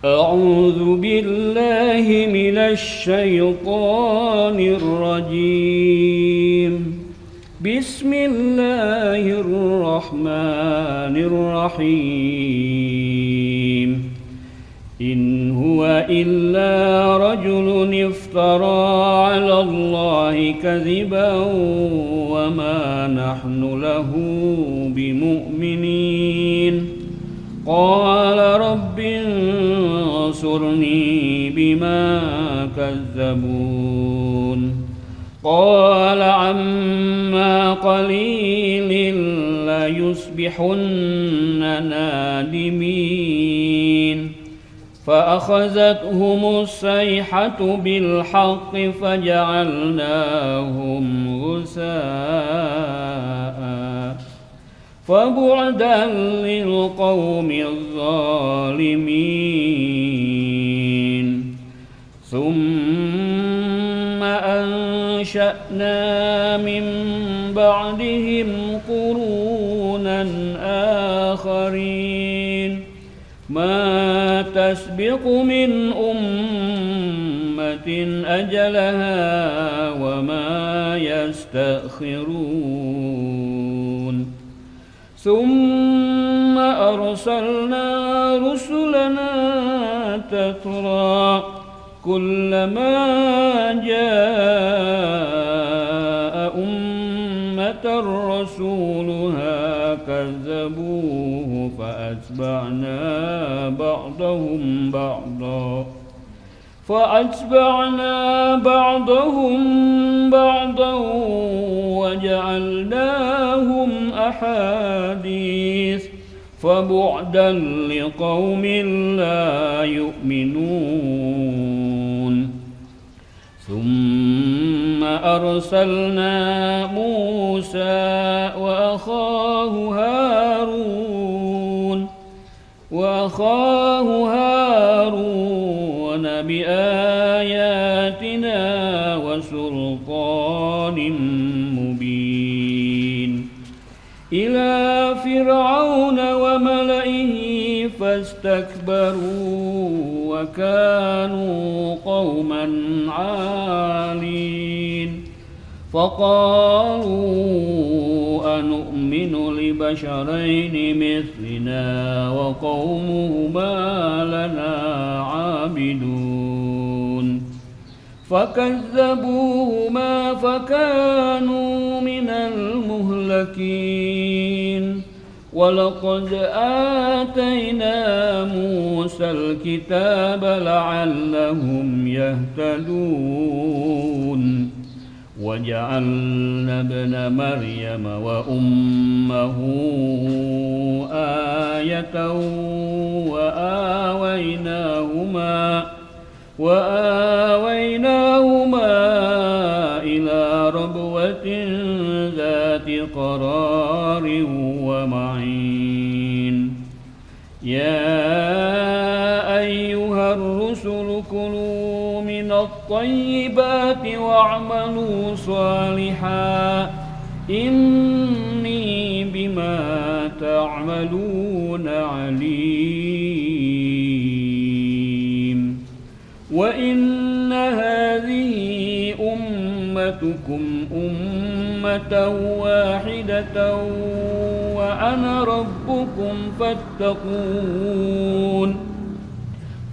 أعوذ بالله من الشيطان الرجيم. بسم الله الرحمن الرحيم. إن هو إلا رجل افترى على الله كذبا وما نحن له بمؤمنين. قال رب انصرني بما كذبون. قال عما قليل ليصبحن نادمين. فأخذتهم الصيحة بالحق فجعلناهم غثاء. فبعدا للقوم الظالمين. ثم أنشأنا من بعدهم قرونا آخرين ما تسبق من أمة أجلها وما يستأخرون. ثم أرسلنا رسلنا تترى كلما جاء أمة رسولها كذبوه فأتبعنا بعضهم بعضا وجعلناهم أحاديث. فبعدا لقوم لا يؤمنون. ثم أرسلنا موسى وأخاه هارون بآياتنا وسلطان مبين إلى فرعون وملئه فاستكبروا وكانوا قوما عالين. فقالوا أنؤمن لبشرين مثلنا وقومهما لنا عابدون. فكذبوهما فكانوا من المهلكين. ولقد آتينا موسى الكتاب لعلهم يهتدون. وجعلنا ابن مريم وأمه آية وآويناهما إلى ربوة ذات قرار ومعين. يا أيها الرسل كلوا من الطيبات واعملوا صالحا إني بما تعملون عليم. وإن هذه أمتكم أمة واحدة وأنا ربكم فاتقون.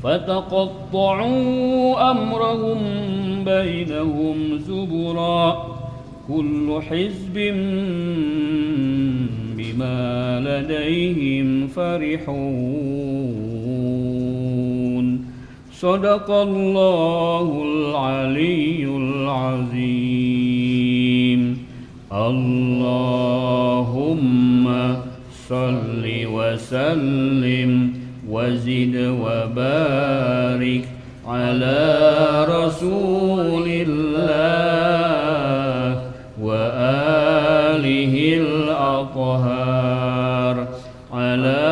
فتقطعوا أمرهم بينهم زبرا كل حزب بما لديهم فرحون. صدق الله العلي العظيم. اللهم صل وسلم وزد وبارك على رسول الله وآله الأطهار. على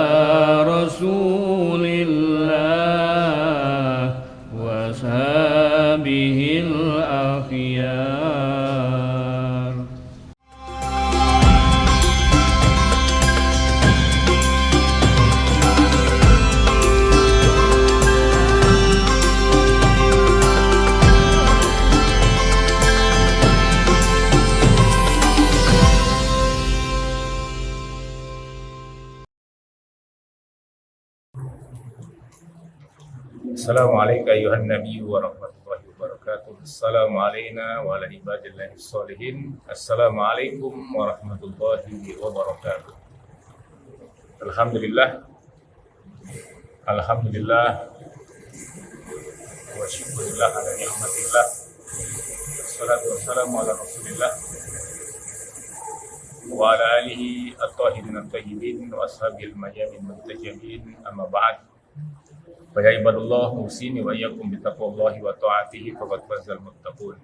رسول الله وأصحابه الأخيار. Assalamualaikum ayuhan nabi warahmatullahi wabarakatuh. Assalamualaikum wa ala ibadillahi sholihin. Assalamualaikum warahmatullahi wabarakatuh. Alhamdulillah wa syukurillah ala ni'matillah. Wassalatu wassalamu ala rasulillah wa ala alihi at-tahirin at-tayyibin wa ashabil mayamin muntajabin, amma ba'd. Fa ya ibadallah musini wa iyyakum bi taqwallahi wa ta'atihi faqad fazal muttaqun.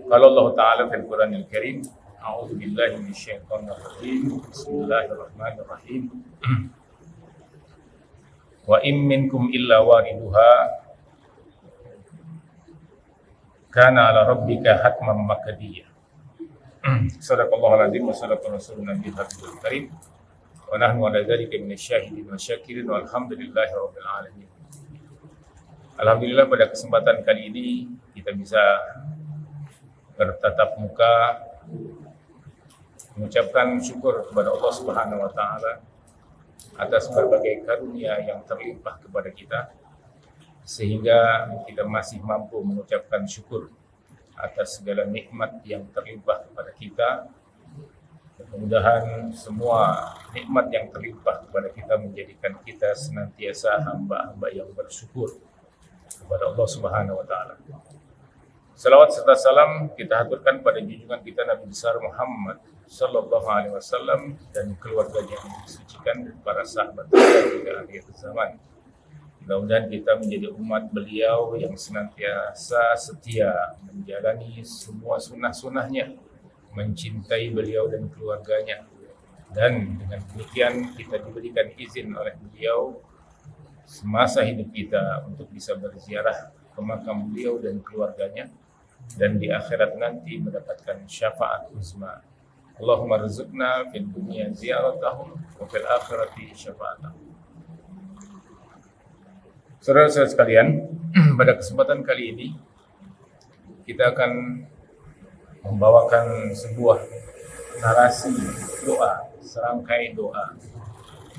Qala Allah ta'ala fil Qur'anil Karim, a'udzu billahi minasyaitonir rajim. Bismillahirrahmanirrahim. Wa in minkum illa wariduha kana 'ala rabbika hatman maqdiyya. Sadaqallahul azim wa sadaqa rasulun nabiyil karim. Wa nahnu 'ala dzalika minasyahidin wa syakirin walhamdulillahi rabbil alamin. Alhamdulillah pada kesempatan kali ini kita bisa bertatap muka mengucapkan syukur kepada Allah Subhanahu wa taala atas berbagai karunia yang terlimpah kepada kita sehingga kita masih mampu mengucapkan syukur atas segala nikmat yang terlimpah kepada kita. Mudah-mudahan semua nikmat yang terlimpah kepada kita menjadikan kita senantiasa hamba-hamba yang bersyukur kepada Allah Subhanahu wa taala. Salawat serta salam kita haturkan pada junjungan kita Nabi besar Muhammad sallallahu alaihi wasallam dan keluarganya yang disucikan dan para sahabat hingga akhir zaman. Mudah-mudahan kita menjadi umat beliau yang senantiasa setia menjalani semua sunnah-sunnahnya, mencintai beliau dan keluarganya. Dan dengan demikian kita diberikan izin oleh beliau semasa hidup kita untuk bisa berziarah ke makam beliau dan keluarganya, dan di akhirat nanti mendapatkan syafaat uzma. Allahumma rizqna fid dunya ziyaratahum wa fil akhirati syafa'atahum. Saudara-saudara sekalian, pada kesempatan kali ini kita akan membawakan sebuah narasi doa, serangkai doa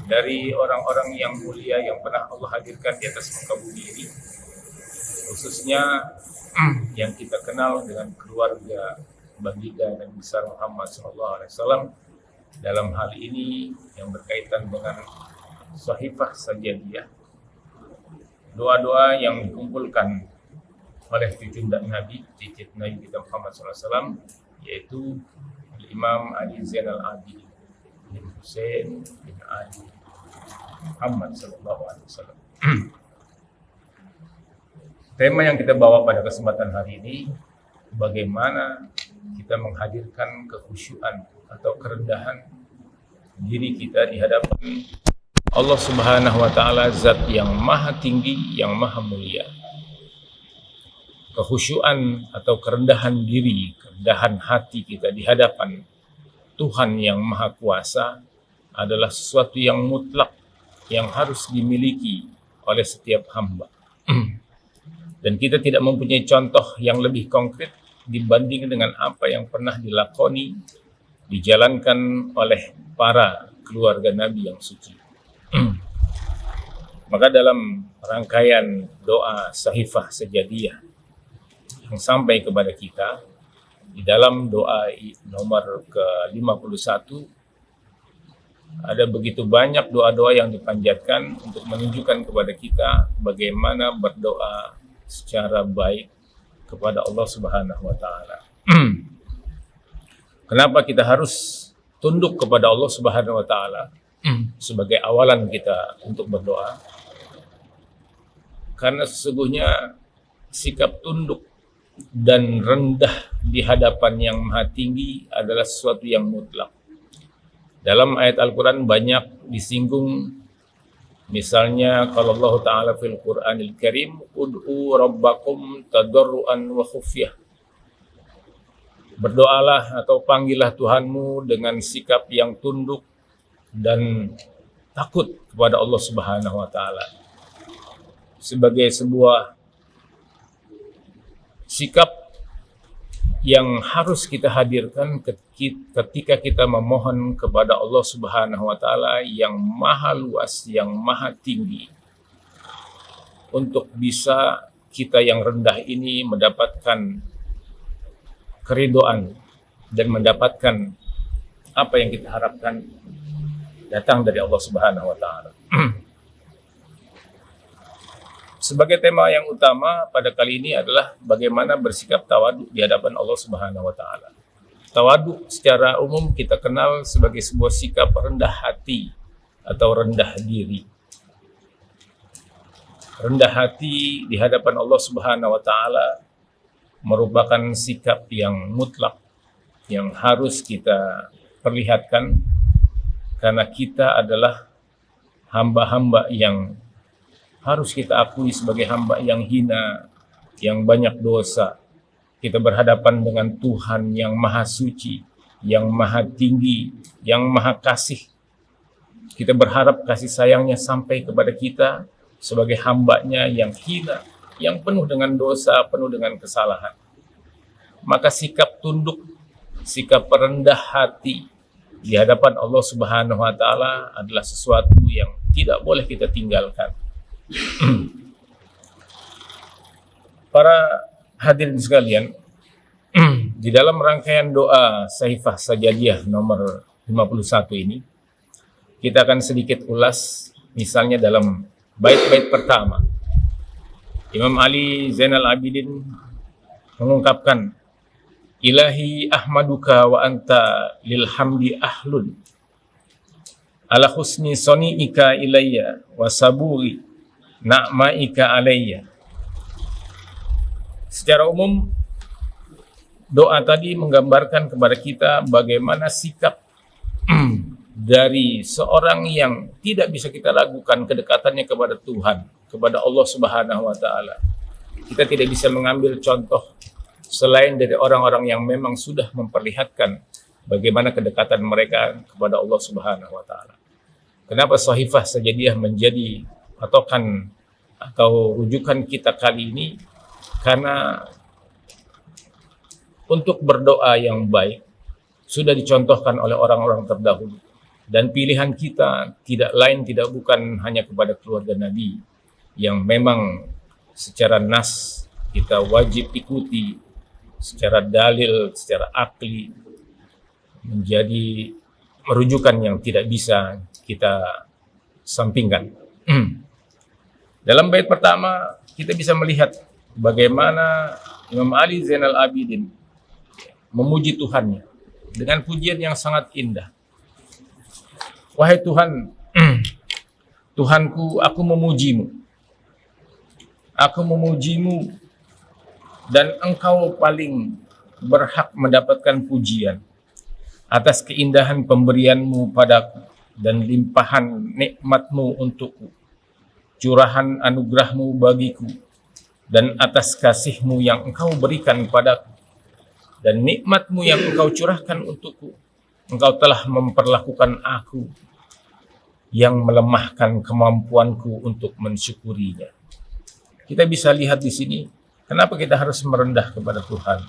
dari orang-orang yang mulia yang pernah Allah hadirkan di atas muka bumi ini, khususnya yang kita kenal dengan keluarga baginda Nabi besar Muhammad SAW. Dalam hal ini yang berkaitan dengan Shahifah Sajadiyah, doa-doa yang dikumpulkan oleh cucu Nabi, cicit Nabi kita Muhammad SAW, yaitu Imam Ali Zainal Abidin bin Husain bin Ali Muhammad SAW. Tema yang kita bawa pada kesempatan hari ini, bagaimana kita menghadirkan kekhusyuan atau kerendahan diri kita di hadapan Allah Subhanahu wa taala, zat yang maha tinggi, yang maha mulia. Kekhusyuan atau kerendahan diri, kerendahan hati kita di hadapan Tuhan yang maha kuasa adalah sesuatu yang mutlak, yang harus dimiliki oleh setiap hamba. Dan kita tidak mempunyai contoh yang lebih konkret dibanding dengan apa yang pernah dilakoni, dijalankan oleh para keluarga Nabi yang suci. Maka dalam rangkaian doa Shahifah Sajadiyah yang sampai kepada kita, di dalam doa nomor ke-51 ada begitu banyak doa-doa yang dipanjatkan untuk menunjukkan kepada kita bagaimana berdoa secara baik kepada Allah Subhanahu wa taala. Kenapa kita harus tunduk kepada Allah Subhanahu wa taala sebagai awalan kita untuk berdoa? Karena sesungguhnya sikap tunduk dan rendah di hadapan yang maha tinggi adalah sesuatu yang mutlak. Dalam ayat Al-Quran banyak disinggung, misalnya kalau Allah Ta'ala fil Qur'anil Karim, ud'u rabbakum tadarruan wa khufyah. Berdoalah atau panggillah Tuhanmu dengan sikap yang tunduk dan takut kepada Allah Subhanahu wa taala. Sebagai sebuah sikap yang harus kita hadirkan ketika kita memohon kepada Allah Subhanahu wa taala yang maha luas, yang maha tinggi. untuk bisa kita yang rendah ini mendapatkan keridhaan dan mendapatkan apa yang kita harapkan datang dari Allah Subhanahu wa taala. Sebagai tema yang utama pada kali ini adalah bagaimana bersikap tawadhu di hadapan Allah Subhanahu wa taala. Tawadhu secara umum kita kenal sebagai sebuah sikap rendah hati atau rendah diri. Rendah hati di hadapan Allah Subhanahu wa taala merupakan sikap yang mutlak yang harus kita perlihatkan karena kita adalah hamba-hamba yang harus kita akui sebagai hamba yang hina, yang banyak dosa. Kita berhadapan dengan Tuhan yang maha suci, yang maha tinggi, yang maha kasih. Kita berharap kasih sayangnya sampai kepada kita sebagai hambanya yang hina, yang penuh dengan dosa, penuh dengan kesalahan. Maka sikap tunduk, sikap rendah hati di hadapan Allah Subhanahu wa taala adalah sesuatu yang tidak boleh kita tinggalkan. Para hadirin sekalian, di dalam rangkaian doa Saifah Sajadiyah nomor 51 ini, kita akan sedikit ulas misalnya dalam bait-bait pertama. Imam Ali Zainal Abidin mengungkapkan, Ilahi ahmaduka wa anta lil hamdi ahlun ala husni soni'ika ilayya wa saburi na'maika alayya. Secara umum, doa tadi menggambarkan kepada kita bagaimana sikap dari seorang yang tidak bisa kita lakukan kedekatannya kepada Tuhan, kepada Allah Subhanahu wa taala. Kita tidak bisa mengambil contoh selain dari orang-orang yang memang sudah memperlihatkan bagaimana kedekatan mereka kepada Allah Subhanahu wa taala. Kenapa Saifah Sajadiyah menjadi patokan atau rujukan kita kali ini? Karena untuk berdoa yang baik sudah dicontohkan oleh orang-orang terdahulu, dan pilihan kita tidak lain tidak bukan hanya kepada keluarga Nabi yang memang secara nas kita wajib ikuti, secara dalil, secara akli menjadi merujukan yang tidak bisa kita sampingkan. Dalam bait pertama kita bisa melihat bagaimana Imam Ali Zainal Abidin memuji Tuhannya dengan pujian yang sangat indah. Wahai Tuhan, Tuhanku, aku memujimu. Aku memujimu dan Engkau paling berhak mendapatkan pujian atas keindahan pemberianmu padaku dan limpahan nikmatmu untukku, curahan anugerahmu bagiku, dan atas kasihmu yang Engkau berikan padaku, dan nikmatmu yang Engkau curahkan untukku. Engkau telah memperlakukan aku yang melemahkan kemampuanku untuk mensyukurinya. Kita bisa lihat di sini, kenapa kita harus merendah kepada Tuhan.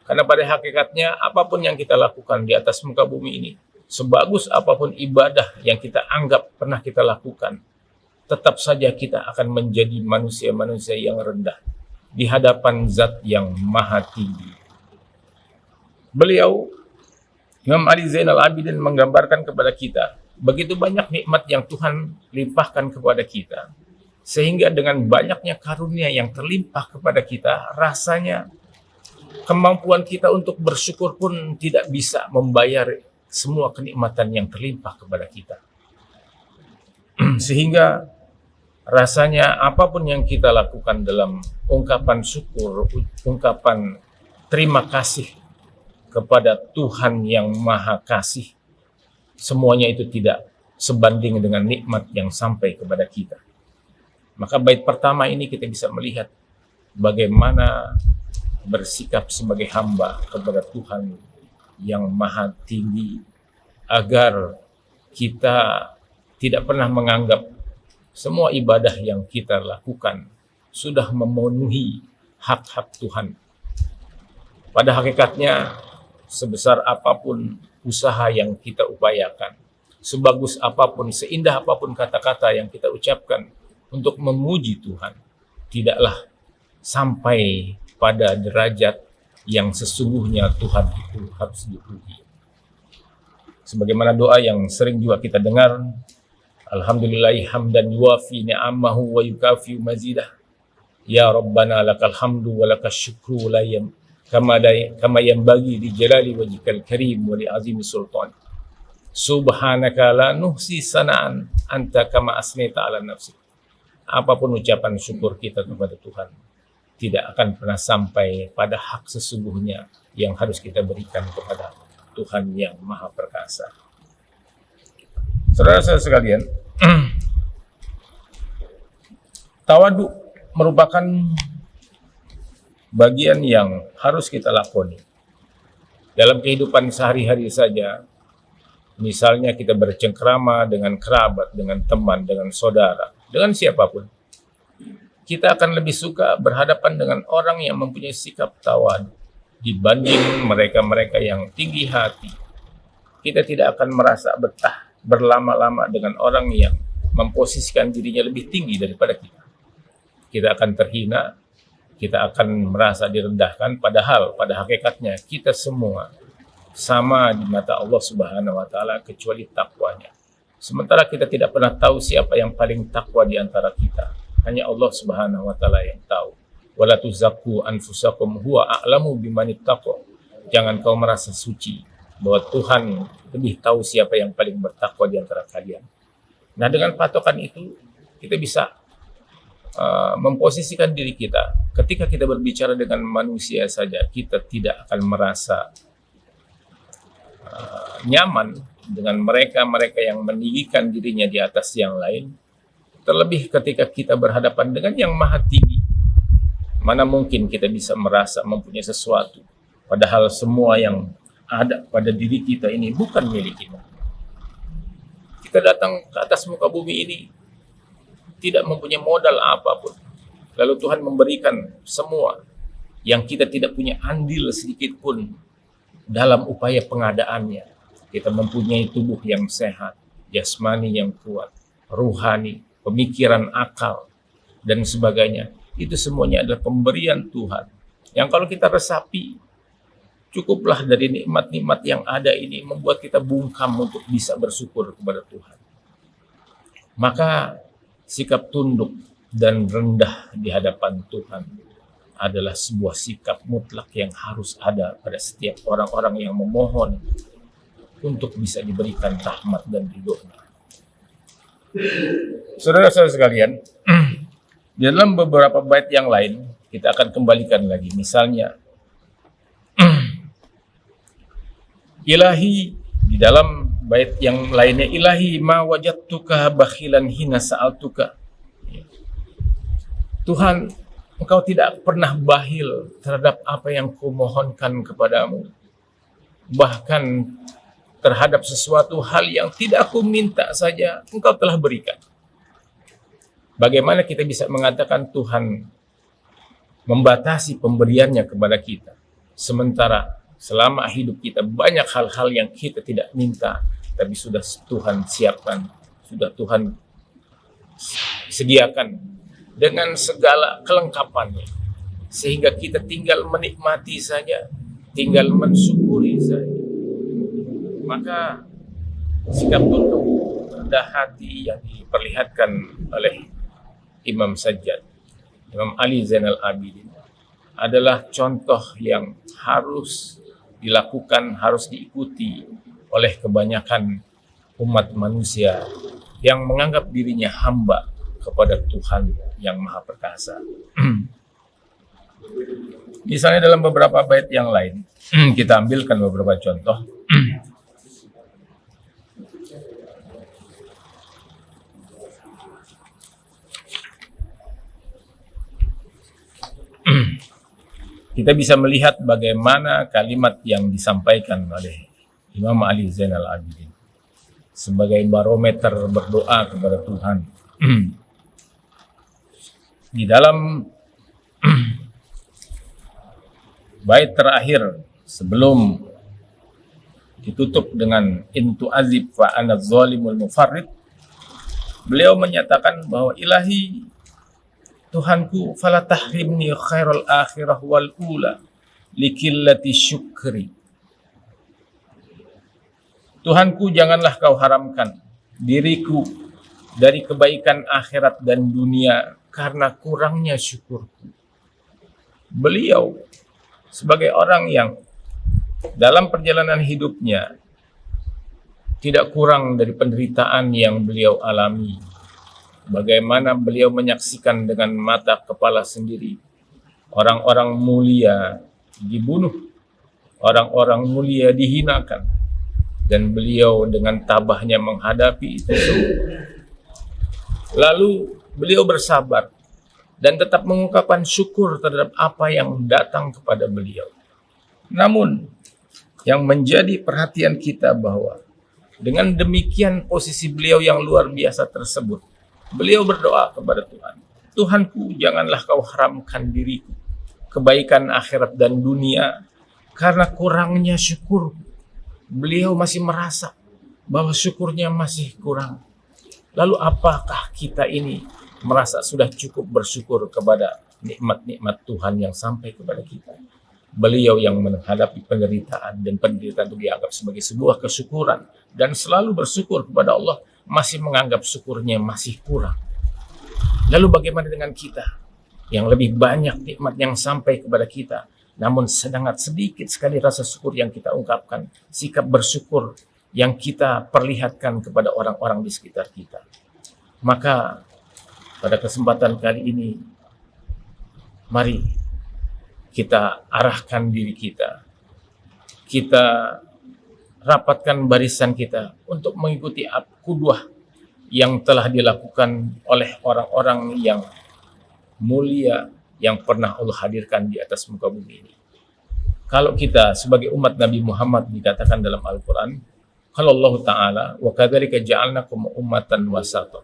Karena pada hakikatnya, apapun yang kita lakukan di atas muka bumi ini, sebagus apapun ibadah yang kita anggap pernah kita lakukan, tetap saja kita akan menjadi manusia-manusia yang rendah di hadapan Zat yang maha tinggi. Beliau, Imam Ali Zainal Abidin, menggambarkan kepada kita begitu banyak nikmat yang Tuhan limpahkan kepada kita, sehingga dengan banyaknya karunia yang terlimpah kepada kita, rasanya kemampuan kita untuk bersyukur pun tidak bisa membayar semua kenikmatan yang terlimpah kepada kita. Sehingga rasanya apapun yang kita lakukan dalam ungkapan syukur, ungkapan terima kasih kepada Tuhan yang maha kasih, semuanya itu tidak sebanding dengan nikmat yang sampai kepada kita. Maka bait pertama ini kita bisa melihat bagaimana bersikap sebagai hamba kepada Tuhan yang maha tinggi, agar kita tidak pernah menganggap semua ibadah yang kita lakukan sudah memenuhi hak-hak Tuhan. Pada hakikatnya, sebesar apapun usaha yang kita upayakan, sebagus apapun, seindah apapun kata-kata yang kita ucapkan, untuk memuji Tuhan, tidaklah sampai pada derajat yang sesungguhnya Tuhan itu harus dipuji. Sebagaimana doa yang sering juga kita dengar, alhamdulillahi hamdan yuwafi ni'amahu wa yukafi mazidah. Ya Rabbana lakal hamdu wa lakal syukru kama yanbaghi li jalali wajhikal karim wa li azimi sultan. Subhanaka la nuhsi sana'an anta kama asnita ala nafsi. Apapun ucapan syukur kita kepada Tuhan, tidak akan pernah sampai pada hak sesungguhnya yang harus kita berikan kepada Tuhan yang Maha Perkasa. Saudara-saudara sekalian, tawadu merupakan bagian yang harus kita lakoni dalam kehidupan sehari-hari saja. Misalnya kita bercengkrama dengan kerabat, dengan teman, dengan saudara, dengan siapapun, kita akan lebih suka berhadapan dengan orang yang mempunyai sikap tawadu dibanding mereka-mereka yang tinggi hati. Kita tidak akan merasa betah berlama-lama dengan orang yang memposisikan dirinya lebih tinggi daripada kita. Kita akan terhina, kita akan merasa direndahkan, padahal pada hakikatnya kita semua sama di mata Allah Subhanahu wa taala kecuali takwanya. Sementara kita tidak pernah tahu siapa yang paling takwa di antara kita. Hanya Allah Subhanahu wa taala yang tahu. Wala tuzakku anfusakum huwa a'lamu bimanit taqwa. Jangan kau merasa suci, bahwa Tuhan lebih tahu siapa yang paling bertakwa di antara kalian. Nah, dengan patokan itu kita bisa memposisikan diri kita. Ketika kita berbicara dengan manusia saja, kita tidak akan merasa nyaman dengan mereka yang meninggikan dirinya di atas yang lain. Terlebih ketika kita berhadapan dengan yang maha tinggi, mana mungkin kita bisa merasa mempunyai sesuatu, padahal semua yang ada pada diri kita ini bukan milik kita. Kita datang ke atas muka bumi ini tidak mempunyai modal apapun, lalu Tuhan memberikan semua yang kita tidak punya andil sedikit pun dalam upaya pengadaannya. Kita mempunyai tubuh yang sehat, jasmani yang kuat, ruhani, pemikiran, akal, dan sebagainya. Itu semuanya adalah pemberian Tuhan, yang kalau kita resapi, cukuplah dari nikmat-nikmat yang ada ini membuat kita bungkam untuk bisa bersyukur kepada Tuhan. Maka sikap tunduk dan rendah di hadapan Tuhan adalah sebuah sikap mutlak yang harus ada pada setiap orang-orang yang memohon untuk bisa diberikan rahmat dan ridho-Nya. Saudara-saudara sekalian, di dalam beberapa bait yang lain kita akan kembalikan lagi. Misalnya, Ilahi, di dalam bait yang lainnya, Ilahi ma wajadtuka bakhilan hina sa'altuka. Tuhan, Engkau tidak pernah bakhil terhadap apa yang kumohonkan kepadamu. Bahkan terhadap sesuatu hal yang tidak aku minta saja, Engkau telah berikan. Bagaimana kita bisa mengatakan Tuhan membatasi pemberiannya kepada kita, sementara selama hidup kita banyak hal-hal yang kita tidak minta, tapi sudah Tuhan siapkan, sudah Tuhan sediakan dengan segala kelengkapannya, sehingga kita tinggal menikmati saja, tinggal mensyukuri saja. Maka sikap tunduk rendah hati yang diperlihatkan oleh Imam Sajjad, Imam Ali Zainal Abidin, adalah contoh yang harus dilakukan, harus diikuti oleh kebanyakan umat manusia yang menganggap dirinya hamba kepada Tuhan yang Maha Perkasa. Misalnya dalam beberapa bait yang lain, kita ambilkan beberapa contoh. Kita bisa melihat bagaimana kalimat yang disampaikan oleh Imam Ali Zainal Abidin sebagai barometer berdoa kepada Tuhan. Di dalam bait terakhir sebelum ditutup dengan intu azib fa ana zalimul mufarrid, Beliau menyatakan bahwa ilahi Tuhanku fala tahrimni khairal akhirah wal ula likillati syukri. Tuhanku, janganlah kau haramkan diriku dari kebaikan akhirat dan dunia karena kurangnya syukurku. Beliau sebagai orang yang dalam perjalanan hidupnya tidak kurang dari penderitaan yang beliau alami. Bagaimana beliau menyaksikan dengan mata kepala sendiri orang-orang mulia dibunuh, orang-orang mulia dihinakan, dan beliau dengan tabahnya menghadapi itu semua. Lalu beliau bersabar dan tetap mengungkapkan syukur terhadap apa yang datang kepada beliau. Namun yang menjadi perhatian kita bahwa dengan demikian posisi beliau yang luar biasa tersebut, beliau berdoa kepada Tuhan, Tuhanku, janganlah kau haramkan diriku kebaikan akhirat dan dunia karena kurangnya syukur. Beliau masih merasa bahwa syukurnya masih kurang. Lalu apakah kita ini merasa sudah cukup bersyukur kepada nikmat-nikmat Tuhan yang sampai kepada kita? Beliau yang menghadapi penderitaan, dan penderitaan itu dianggap sebagai sebuah kesyukuran, dan selalu bersyukur kepada Allah, masih menganggap syukurnya masih kurang. Lalu bagaimana dengan kita yang lebih banyak nikmat yang sampai kepada kita, namun sangat sedikit sekali rasa syukur yang kita ungkapkan, sikap bersyukur yang kita perlihatkan kepada orang-orang di sekitar kita. Maka pada kesempatan kali ini, mari kita arahkan diri kita, kita rapatkan barisan kita untuk mengikuti qudwah yang telah dilakukan oleh orang-orang yang mulia yang pernah Allah hadirkan di atas muka bumi ini. Kalau kita sebagai umat Nabi Muhammad dikatakan dalam Al-Quran, kalau Allah Ta'ala, wa kadzalika ja'alnakum ummatan wasata.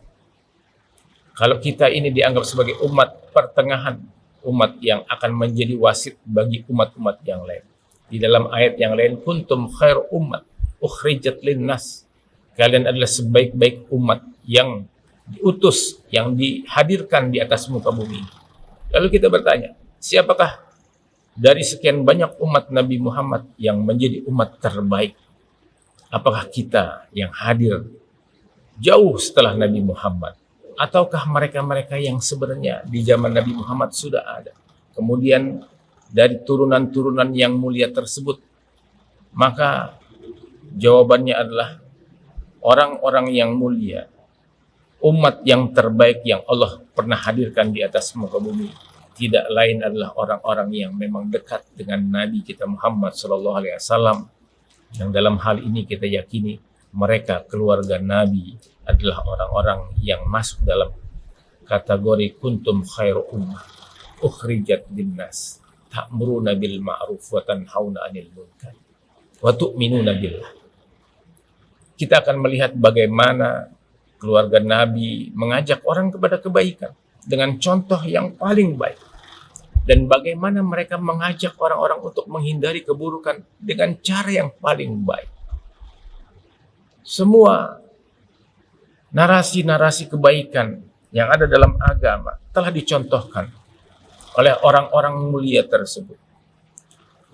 Kalau kita ini dianggap sebagai umat pertengahan, umat yang akan menjadi wasit bagi umat-umat yang lain. Di dalam ayat yang lain, kuntum khair ummat ukhrijat linnas. Kalian adalah sebaik-baik umat yang diutus, yang dihadirkan di atas muka bumi. Lalu kita bertanya, siapakah dari sekian banyak umat Nabi Muhammad yang menjadi umat terbaik? Apakah kita yang hadir jauh setelah Nabi Muhammad? Ataukah mereka-mereka yang sebenarnya di zaman Nabi Muhammad sudah ada? Kemudian dari turunan-turunan yang mulia tersebut, maka jawabannya adalah orang-orang yang mulia, umat yang terbaik yang Allah pernah hadirkan di atas muka bumi, tidak lain adalah orang-orang yang memang dekat dengan Nabi kita Muhammad SAW. Yang dalam hal ini kita yakini mereka keluarga Nabi adalah orang-orang yang masuk dalam kategori kuntum khairu ummah ukhrijat linnas ta'muruna bil ma'ruf wa tanhauna 'anil munkar wa tu'minuna billah. Kita akan melihat bagaimana keluarga Nabi mengajak orang kepada kebaikan dengan contoh yang paling baik, dan bagaimana mereka mengajak orang-orang untuk menghindari keburukan dengan cara yang paling baik. Semua narasi-narasi kebaikan yang ada dalam agama telah dicontohkan oleh orang-orang mulia tersebut.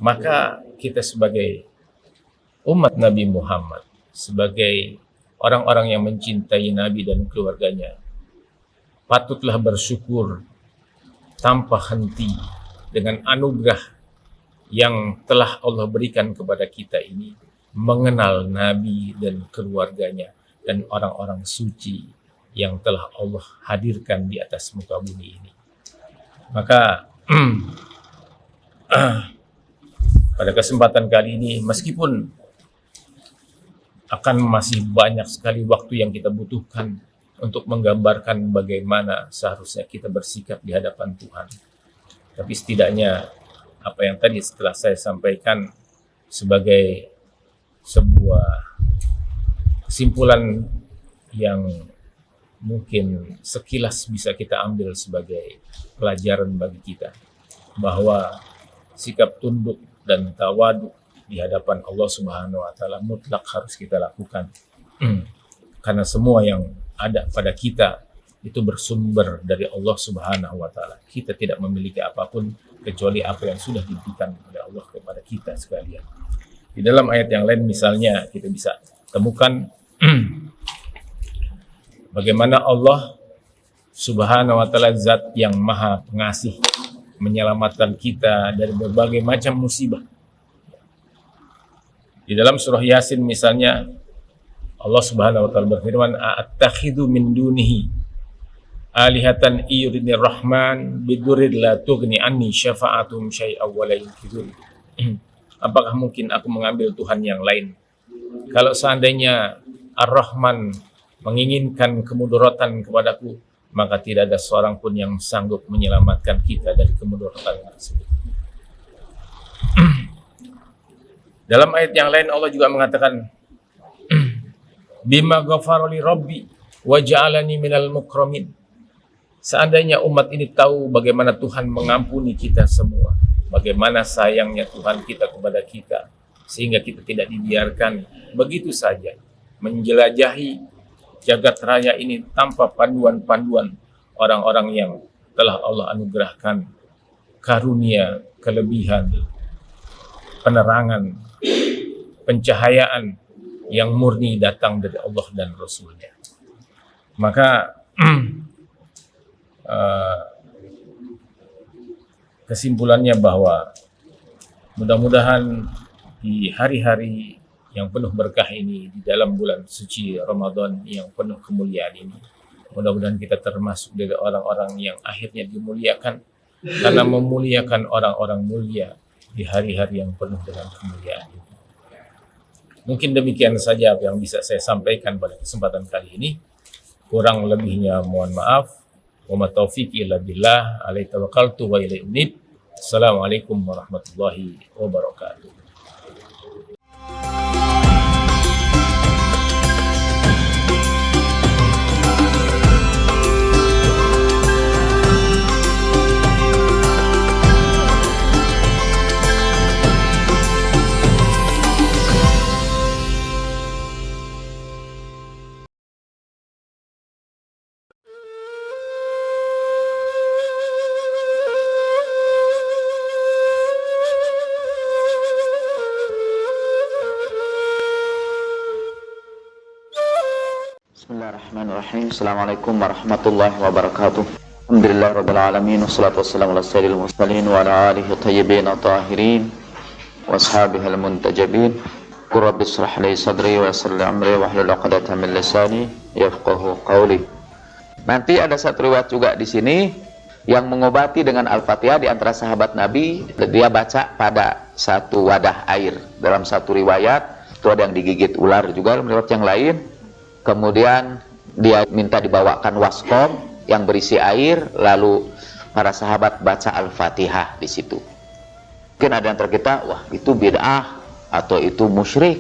Maka kita sebagai umat Nabi Muhammad, sebagai orang-orang yang mencintai Nabi dan keluarganya, patutlah bersyukur tanpa henti dengan anugerah yang telah Allah berikan kepada kita ini, mengenal Nabi dan keluarganya dan orang-orang suci yang telah Allah hadirkan di atas muka bumi ini. Maka pada kesempatan kali ini, meskipun akan masih banyak sekali waktu yang kita butuhkan untuk menggambarkan bagaimana seharusnya kita bersikap di hadapan Tuhan, tapi setidaknya apa yang tadi setelah saya sampaikan sebagai sebuah kesimpulan yang mungkin sekilas bisa kita ambil sebagai pelajaran bagi kita, bahwa sikap tunduk dan tawaduk di hadapan Allah Subhanahu wa taala mutlak harus kita lakukan. Karena semua yang ada pada kita itu bersumber dari Allah Subhanahu wa taala. Kita tidak memiliki apapun kecuali apa yang sudah diberikan oleh Allah kepada kita sekalian. Di dalam ayat yang lain misalnya kita bisa temukan bagaimana Allah Subhanahu wa taala zat yang maha pengasih, menyelamatkan kita dari berbagai macam musibah. Di dalam surah Yasin misalnya Allah Subhanahu wa taala berfirman, "A'attakhidhu min dunihi alihatan iyuridni rahman bidurid la tughni anni syafa'atum syai'aw wa la yunqidun." Apakah mungkin aku mengambil Tuhan yang lain? Kalau seandainya Ar-Rahman menginginkan kemudaratan kepadaku, maka tidak ada seorang pun yang sanggup menyelamatkan kita dari kemudaratan tersebut. Dalam ayat yang lain Allah juga mengatakan, bima ghafarali rabbi wa ja'alani minal mukramin. Seandainya umat ini tahu bagaimana Tuhan mengampuni kita semua, bagaimana sayangnya Tuhan kita kepada kita, sehingga kita tidak dibiarkan begitu saja menjelajahi jagat raya ini tanpa panduan-panduan orang-orang yang telah Allah anugerahkan karunia, kelebihan, penerangan, pencahayaan yang murni datang dari Allah dan Rasulnya. Maka kesimpulannya bahwa mudah-mudahan di hari-hari yang penuh berkah ini, di dalam bulan suci Ramadan yang penuh kemuliaan ini, mudah-mudahan kita termasuk dari orang-orang yang akhirnya dimuliakan karena memuliakan orang-orang mulia di hari-hari yang penuh dengan kemuliaan ini. Mungkin demikian saja yang bisa saya sampaikan pada kesempatan kali ini. Kurang lebihnya mohon maaf. Wa ma taufiqi illa billah, alaihi tawakkaltu wa ilaihi unib. Assalamualaikum warahmatullahi wabarakatuh. Bismillahirrahmanirrahim. Assalamualaikum warahmatullahi wabarakatuh. Alhamdulillah rabbil alamin, wassalatu wassalamu ala sayyidil mursalin wa ala alihi tayyibin tahirin wa ashabihil muntajabin. Qul rabbi shrah li sadri wa yassir li amri wahlul 'uqdatam min lisani yafqahu qawli. Nanti ada satu riwayat juga di sini yang mengobati dengan Al-Fatihah di antara sahabat Nabi. Dia baca pada satu wadah air. Dalam satu riwayat itu ada yang digigit ular juga, dalam riwayat yang lain. Kemudian dia minta dibawakan waskom yang berisi air, lalu para sahabat baca Al-Fatihah di situ. Mungkin ada yang terkita, wah itu bid'ah atau itu musyrik.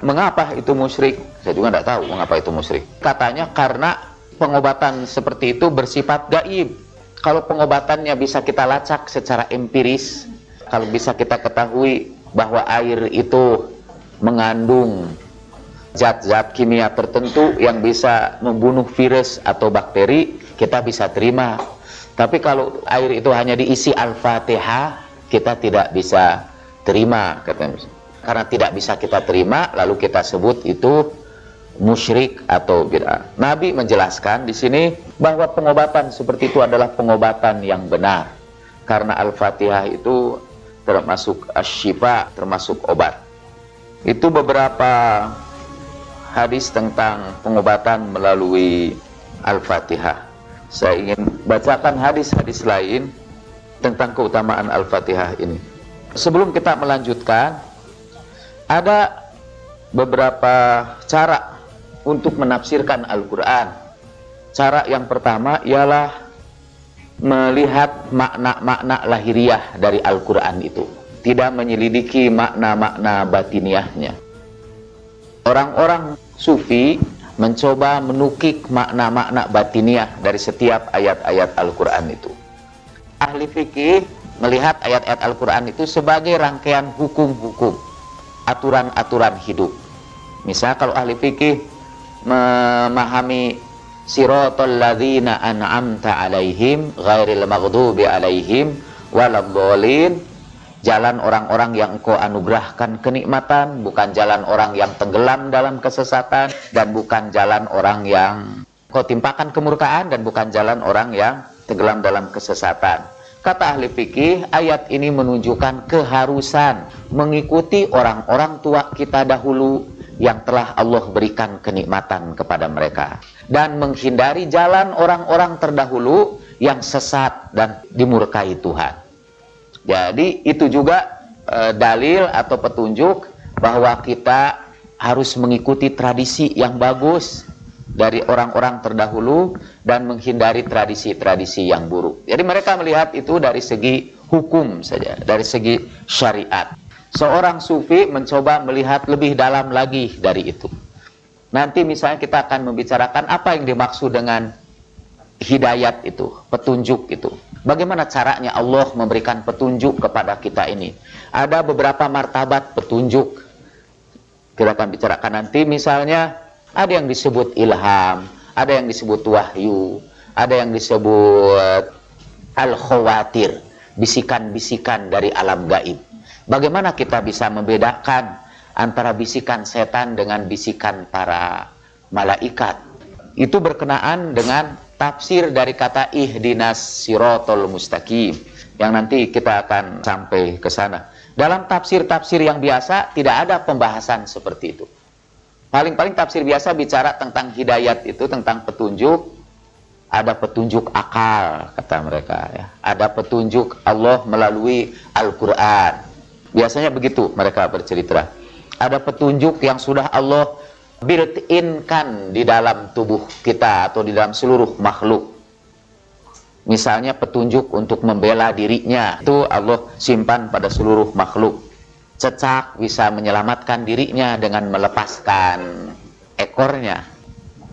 Mengapa itu musyrik? Saya juga tidak tahu mengapa itu musyrik. Katanya karena pengobatan seperti itu bersifat gaib. Kalau pengobatannya bisa kita lacak secara empiris, kalau bisa kita ketahui bahwa air itu mengandung zat-zat kimia tertentu yang bisa membunuh virus atau bakteri, kita bisa terima. Tapi kalau air itu hanya diisi Al-Fatihah, kita tidak bisa terima, katanya. Karena tidak bisa kita terima, lalu kita sebut itu musyrik atau bid'ah. Nabi menjelaskan di sini bahwa pengobatan seperti itu adalah pengobatan yang benar. Karena Al-Fatihah itu termasuk asy-syifa, termasuk obat. Itu beberapa hadis tentang pengobatan melalui Al-Fatihah. Saya ingin bacakan hadis-hadis lain tentang keutamaan Al-Fatihah ini. Sebelum kita melanjutkan, ada beberapa cara untuk menafsirkan Al-Quran. Cara yang pertama ialah melihat makna-makna lahiriah dari Al-Quran itu, tidak menyelidiki makna-makna batiniahnya. Orang-orang Sufi mencoba menukik makna-makna batiniah dari setiap ayat-ayat Al-Quran itu. Ahli fikih melihat ayat-ayat Al-Quran itu sebagai rangkaian hukum-hukum, aturan-aturan hidup. Misalnya kalau ahli fikih memahami siratal ladzina an'amta alaihim ghairil maghdubi alaihim waladhdallin, jalan orang-orang yang engkau anugerahkan kenikmatan, bukan jalan orang yang tenggelam dalam kesesatan, dan bukan jalan orang yang engkau timpakan kemurkaan, dan bukan jalan orang yang tenggelam dalam kesesatan. Kata ahli fikih, ayat ini menunjukkan keharusan mengikuti orang-orang tua kita dahulu yang telah Allah berikan kenikmatan kepada mereka, dan menghindari jalan orang-orang terdahulu yang sesat dan dimurkai Tuhan. Jadi itu juga dalil atau petunjuk bahwa kita harus mengikuti tradisi yang bagus dari orang-orang terdahulu dan menghindari tradisi-tradisi yang buruk. Jadi mereka melihat itu dari segi hukum saja, dari segi syariat. Seorang sufi mencoba melihat lebih dalam lagi dari itu. Nanti misalnya kita akan membicarakan apa yang dimaksud dengan hidayat itu, petunjuk itu. Bagaimana caranya Allah memberikan petunjuk kepada kita ini. Ada beberapa martabat petunjuk. Kita akan bicarakan nanti, misalnya ada yang disebut ilham, ada yang disebut wahyu, ada yang disebut al-khawatir, bisikan-bisikan dari alam gaib. Bagaimana kita bisa membedakan antara bisikan setan dengan bisikan para malaikat? Itu berkenaan dengan tafsir dari kata ihdinas siratal mustaqim, yang nanti kita akan sampai ke sana. Dalam tafsir-tafsir yang biasa tidak ada pembahasan seperti itu. Paling-paling tafsir biasa bicara tentang hidayat itu, tentang petunjuk. Ada petunjuk akal, kata mereka, ya. Ada petunjuk Allah melalui Al-Quran. Biasanya begitu mereka bercerita. Ada petunjuk yang sudah Allah built-in-kan di dalam tubuh kita atau di dalam seluruh makhluk. Misalnya petunjuk untuk membela dirinya, itu Allah simpan pada seluruh makhluk. Cecak bisa menyelamatkan dirinya dengan melepaskan ekornya.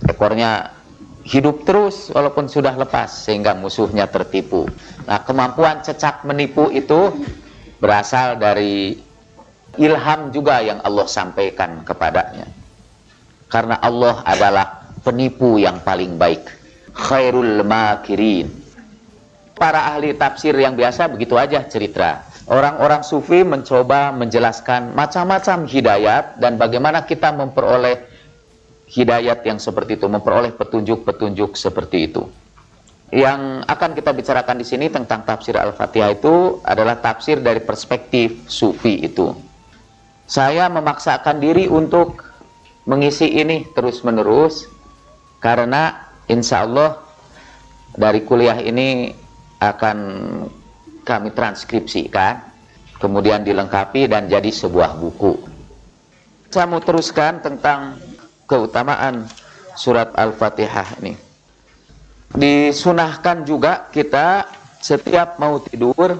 Ekornya hidup terus walaupun sudah lepas sehingga musuhnya tertipu. Nah, kemampuan cecak menipu itu berasal dari ilham juga yang Allah sampaikan kepadanya. Karena Allah adalah penipu yang paling baik, khairul makirin. Para ahli tafsir yang biasa begitu aja cerita. Orang-orang sufi mencoba menjelaskan macam-macam hidayat dan bagaimana kita memperoleh hidayat yang seperti itu, memperoleh petunjuk-petunjuk seperti itu. Yang akan kita bicarakan di sini tentang tafsir Al-Fatihah itu adalah tafsir dari perspektif sufi itu. Saya memaksakan diri untuk mengisi ini terus-menerus karena insya Allah dari kuliah ini akan kami transkripsikan, kemudian dilengkapi dan jadi sebuah buku. Saya mau teruskan tentang keutamaan surat Al-Fatihah ini. Disunahkan juga kita setiap mau tidur,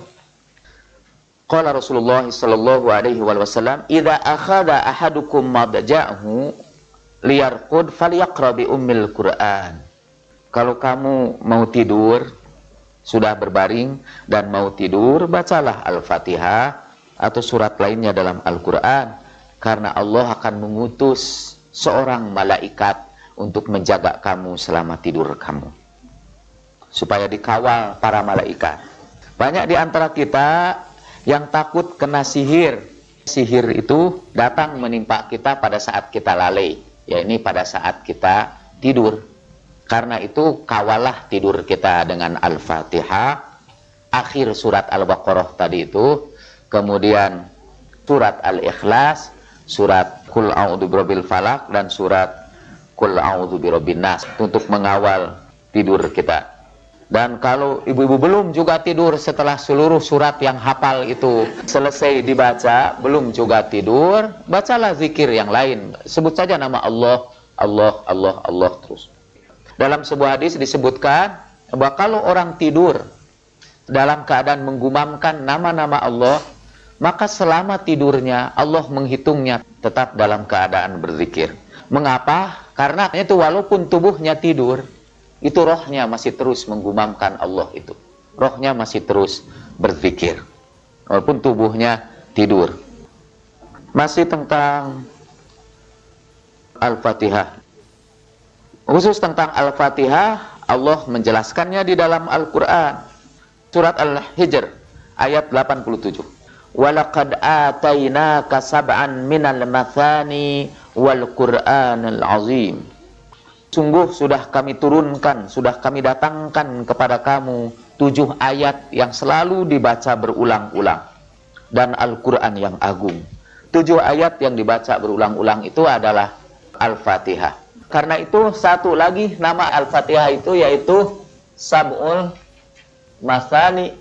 qala Rasulullah sallallahu alaihi wasallam, idza akhadha ahadukum madja'ahu liyarqud falyaqra bi ummil Qur'an. Kalau kamu mau tidur, sudah berbaring dan mau tidur, bacalah Al-Fatihah atau surat lainnya dalam Al-Quran, karena Allah akan mengutus seorang malaikat untuk menjaga kamu selama tidur kamu, supaya dikawal para malaikat. Banyak di antara kita yang takut kena sihir. Sihir itu datang menimpa kita pada saat kita lalai, ya ini pada saat kita tidur. Karena itu kawalah tidur kita dengan Al-Fatihah, akhir surat Al-Baqarah tadi itu, kemudian surat Al-Ikhlas, surat Qul a'udzu birabbil falaq, dan surat Qul a'udzu birabbin nas untuk mengawal tidur kita. Dan kalau ibu-ibu belum juga tidur setelah seluruh surat yang hafal itu selesai dibaca, belum juga tidur, bacalah zikir yang lain. Sebut saja nama Allah, Allah, Allah, Allah terus. Dalam sebuah hadis disebutkan bahwa kalau orang tidur dalam keadaan menggumamkan nama-nama Allah, maka selama tidurnya Allah menghitungnya tetap dalam keadaan berzikir. Mengapa? Karena itu walaupun tubuhnya tidur, itu rohnya masih terus menggumamkan Allah itu. Rohnya masih terus berzikir walaupun tubuhnya tidur. Masih tentang Al-Fatihah. Khusus tentang Al-Fatihah, Allah menjelaskannya di dalam Al-Quran. Surat Al-Hijr ayat 87. Walaqad atainaka sab'an minal mathani wal Qur'anal azim. Sungguh sudah kami turunkan, sudah kami datangkan kepada kamu 7 ayat yang selalu dibaca berulang-ulang, dan Al-Quran yang agung. 7 ayat yang dibaca berulang-ulang itu adalah Al-Fatihah. Karena itu satu lagi nama Al-Fatihah itu yaitu Sab'ul Masani,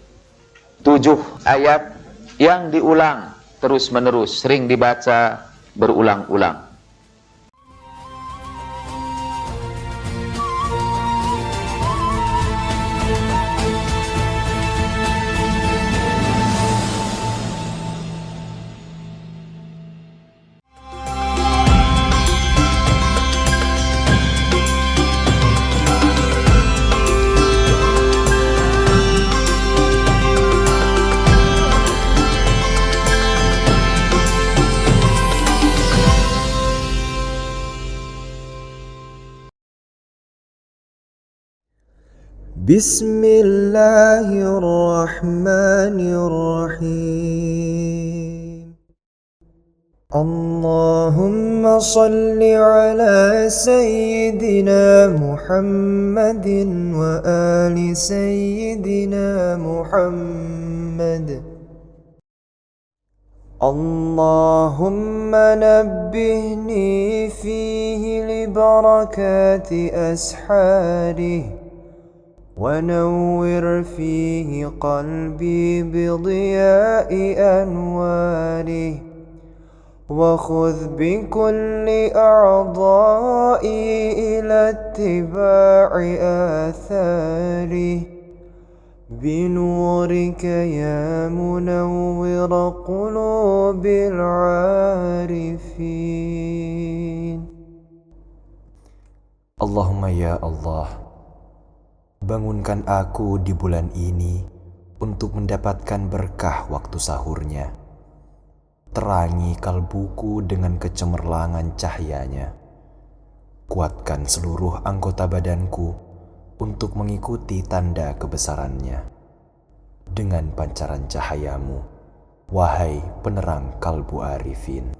7 ayat yang diulang terus-menerus, sering dibaca berulang-ulang. بسم الله الرحمن الرحيم اللهم صل على سيدنا محمد وآل سيدنا محمد اللهم نبهني فيه لبركات أسحاره ونور فيه قلبي بضياء أنواره وخذ بكل أعضائي إلى اتباع آثاره بنورك يا منور قلوب العارفين. اللهم يا الله, bangunkan aku di bulan ini untuk mendapatkan berkah waktu sahurnya. Terangi kalbuku dengan kecemerlangan cahayanya. Kuatkan seluruh anggota badanku untuk mengikuti tanda kebesarannya. Dengan pancaran cahayamu, wahai penerang kalbu arifin.